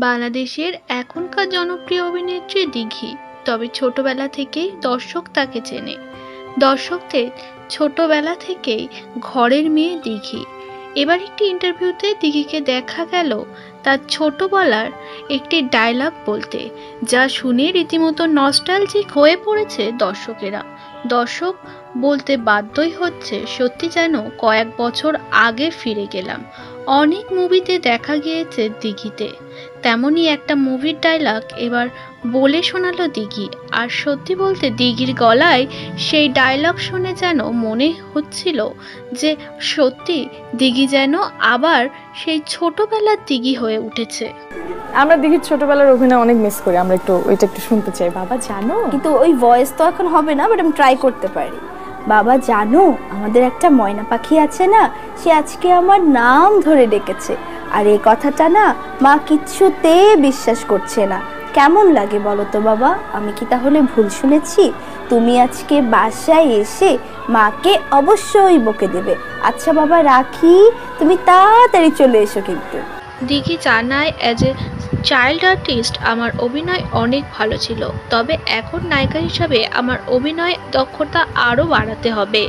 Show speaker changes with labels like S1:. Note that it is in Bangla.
S1: বাংলাদেশের এখনকার জনপ্রিয় অভিনেত্রী দিঘি। তবে ছোটবেলা থেকেই দর্শক তাকে চেনে। দর্শকদের ছোটবেলা থেকেই ঘরের মেয়ে দিঘি। এবার একটি ইন্টারভিউতে দিঘিকে দেখা গেল তার ছোটবেলার একটি ডায়লগ বলতে, যা শুনে রীতিমতো নস্টালজিক হয়ে পড়েছে দর্শকেরা। দর্শক বলতে বাধ্যই হচ্ছে, সত্যি যেন কয়েক বছর আগে ফিরে গেলাম। অনেক মুভিতে দেখা গিয়েছে দিঘিতে, তেমনই একটা মুভির ডায়লগ এবার বলে শোনালো দিঘি। আর সত্যি বলতে দিঘির গলায় সেই ডায়লগ শুনে যেন মনে হচ্ছিল যে সত্যি দিঘি যেন আবার সেই ছোটবেলার দিঘি হয়ে উঠেছে।
S2: আমরা দিঘির ছোটবেলার অভিনয় অনেক মিস করি, আমরা ওইটা একটু শুনতে চাই। বাবা জানো,
S3: কিন্তু ওই ভয়েস তো এখন হবে না, বাট আমি ট্রাই করতে পারি। বাবা জানো, আমাদের একটা ময়না পাখি আছে না, সে আজকে আমার নাম ধরে ডেকেছে। আর এই কথাটা না মা কিচ্ছুতে বিশ্বাস করছে না। কেমন লাগে বলো তো বাবা? আমি কি তাহলে ভুল শুনেছি? তুমি আজকে বাসায় এসে মাকে অবশ্যই বকে দেবে। আচ্ছা বাবা রাখি, তুমি তাড়াতাড়ি চলে এসো কিন্তু।
S1: দিঘি জানায়, অ্যাজ এ চাইল্ড আর্টিস্ট আমার অভিনয় অনেক ভালো ছিল, তবে এখন নায়িকা হিসাবে আমার অভিনয় দক্ষতা আরও বাড়াতে হবে।